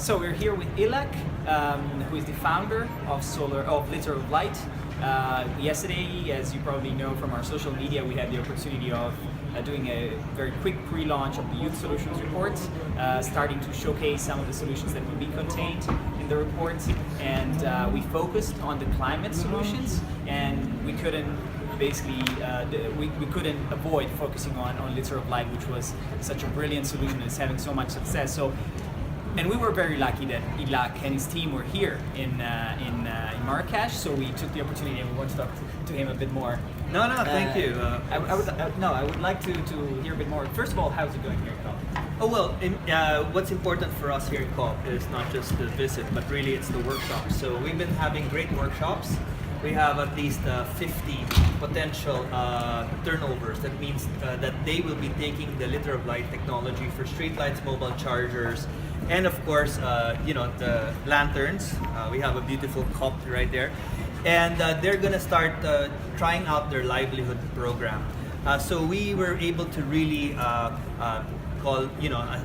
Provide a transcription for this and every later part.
So we're here with Illac, who is the founder of Litter of Light. Yesterday, as you probably know from our social media, we had the opportunity of doing a very quick pre-launch of the Youth Solutions report, starting to showcase some of the solutions that will be contained in the report. And we focused on the climate solutions, and we couldn't we couldn't avoid focusing on Litter of Light, which was such a brilliant solution and is having so much success. And we were very lucky that Illac and his team were here in Marrakech, so we took the opportunity and we want to talk to him a bit more. No, thank you. I would like to hear a bit more. First of all, how's it going here at COP? Oh well, what's important for us here at COP is not just the visit, but really it's the workshops. So we've been having great workshops. We have at least 50 potential turnovers. That means that they will be taking the Litter of Light technology for streetlights, mobile chargers, and of course, the lanterns. We have a beautiful cup right there. And they're gonna start trying out their livelihood program. So we were able to really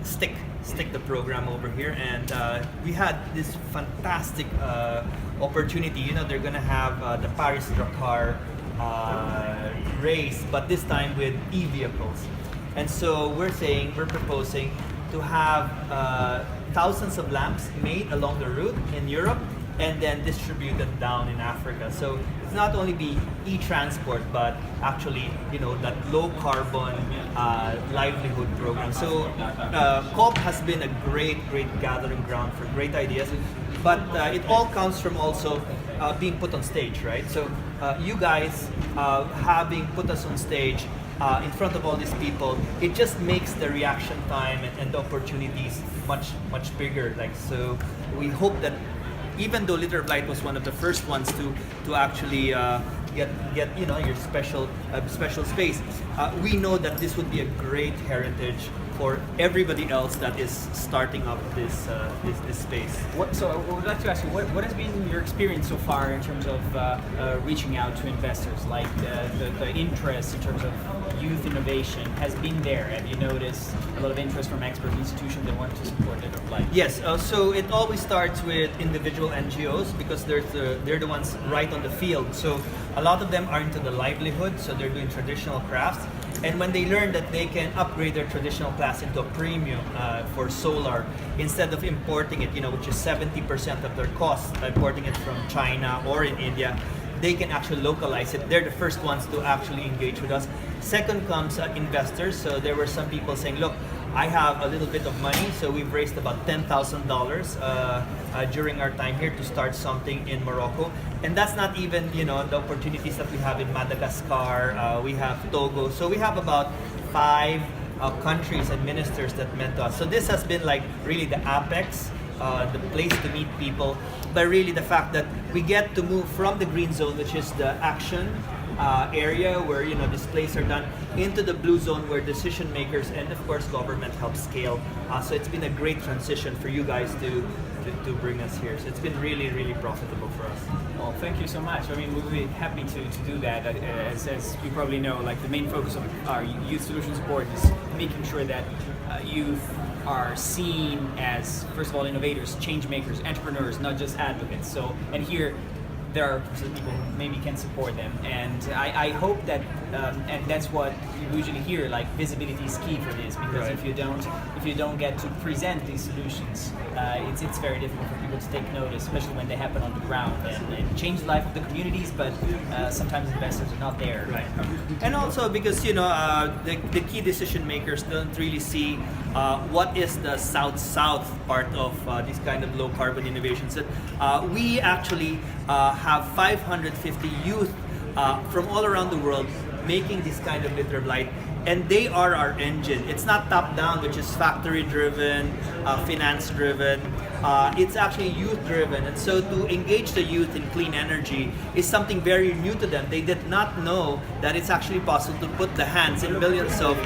stick the program over here, and we had this fantastic opportunity. They're gonna have the Paris-Dakar race, but this time with e-vehicles. And so we're proposing to have thousands of lamps made along the route in Europe and then distributed down in Africa. So it's not only be e-transport, but actually, that low carbon livelihood program. So COP has been a great gathering ground for great ideas, but it all comes from also being put on stage, right? So you guys having put us on stage in front of all these people, it just makes the reaction time and the opportunities much bigger. So we hope that even though Litter of Light was one of the first ones to actually get your special space, we know that this would be a great heritage for everybody else that is starting up this space. So I would like to ask you, what has been your experience so far in terms of reaching out to investors? Like the interest in terms of youth innovation has been there. Have you noticed a lot of interest from expert institutions that want to support Litter of Light? Yes, so it always starts with individual NGOs because they're the ones right on the field. So a lot of them are into the livelihood, so they're doing traditional crafts. And when they learn that they can upgrade their traditional class into a premium for solar, instead of importing it, which is 70% of their cost, importing it from China or in India, they can actually localize it. They're the first ones to actually engage with us. Second comes investors. So there were some people saying, look, I have a little bit of money, so we've raised about $10,000 during our time here to start something in Morocco. And that's not even, the opportunities that we have in Madagascar, we have Togo. So we have about 5 countries and ministers that meant to us. So this has been really the apex, the place to meet people, but really the fact that we get to move from the green zone, which is the action area where displays are done, into the blue zone where decision makers and of course government help scale. So it's been a great transition for you guys to bring us here. So it's been really profitable for us. Well, thank you so much. I mean, we'll be happy to do that. As you probably know, the main focus of our Youth Solutions Board is making sure that youth are seen as, first of all, innovators, change makers, entrepreneurs, not just advocates. So, and here there are people who maybe can support them, and I hope that, and that's what you usually hear. Visibility is key for this, because if you don't get to present these solutions, it's very difficult for people to take notice, especially when they happen on the ground and change the life of the communities. But sometimes investors are not there. Right, and also because the key decision makers don't really see what is the south part of these kind of low carbon innovations. That we actually have 550 youth from all around the world making this kind of Litter of Light, and they are our engine. It's not top down, which is factory driven, finance driven. It's actually youth driven, and so to engage the youth in clean energy is something very new to them. They did not know that it's actually possible to put the hands in millions of,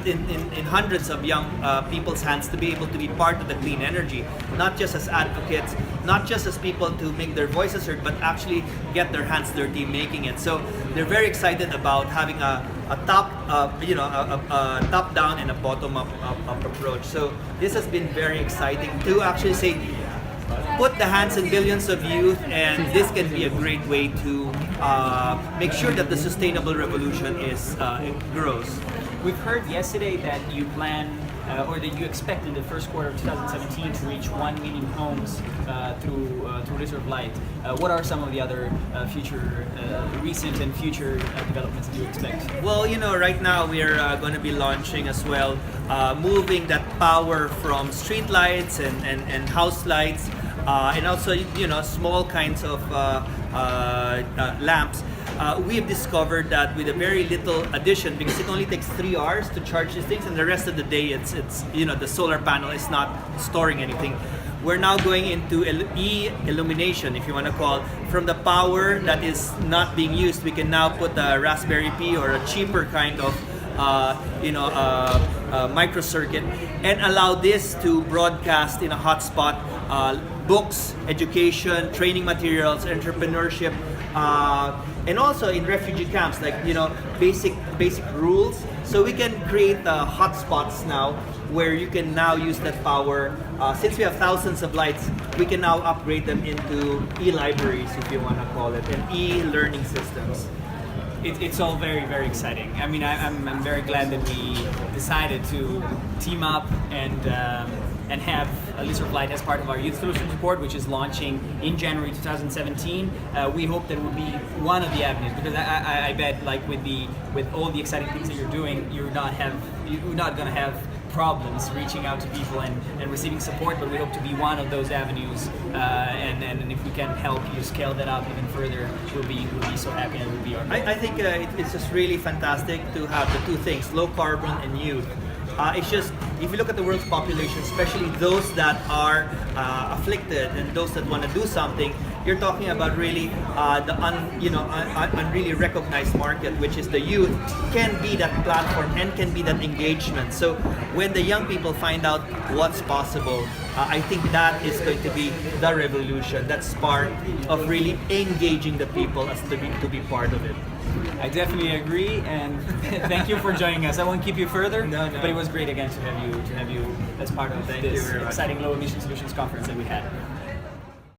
in hundreds of young people's hands to be able to be part of the clean energy, not just as advocates, not just as people to make their voices heard, but actually get their hands dirty making it. So they're very excited about having a top down and a bottom up approach. So this has been very exciting to actually say, put the hands in billions of youth, and this can be a great way to make sure that the sustainable revolution grows. We've heard yesterday that you plan, or that you expect in the first quarter of 2017 to reach 1 million homes through Litter of Light. What are some of the other recent and future developments that you expect? Well, right now we're going to be launching as well, moving that power from street lights and house lights, and also small kinds of lamps. We have discovered that with a very little addition, because it only takes 3 hours to charge these things, and the rest of the day it's the solar panel is not storing anything. We're now going into e-illumination, if you want to call, from the power that is not being used. We can now put a Raspberry Pi or a cheaper kind of microcircuit and allow this to broadcast in a hotspot books, education, training materials, entrepreneurship, and also in refugee camps, like basic rules. So we can create hotspots now where you can now use that power. Since we have thousands of lights, we can now upgrade them into e-libraries, if you want to call it, and e-learning systems. It's all very, very exciting. I mean, I'm very glad that we decided to team up and have a Litter of Light as part of our Youth Solutions Report, which is launching in January 2017. We hope that will be one of the avenues, because I bet, like with all the exciting things that you're doing, you're not going to have problems reaching out to people and receiving support, but we hope to be one of those avenues, and if we can help you scale that up even further, we'll be so happy, and we'll be our goal. I think it's just really fantastic to have the two things, low carbon and youth. It's just, if you look at the world's population, especially those that are afflicted and those that want to do something, you're talking about really the unreally recognized market, which is the youth, can be that platform and can be that engagement. So when the young people find out what's possible, I think that is going to be the revolution, that spark of really engaging the people as to be part of it. I definitely agree, and thank you for joining us. I won't keep you further, but it was great again to have you as part of this exciting low emission solutions conference that we had.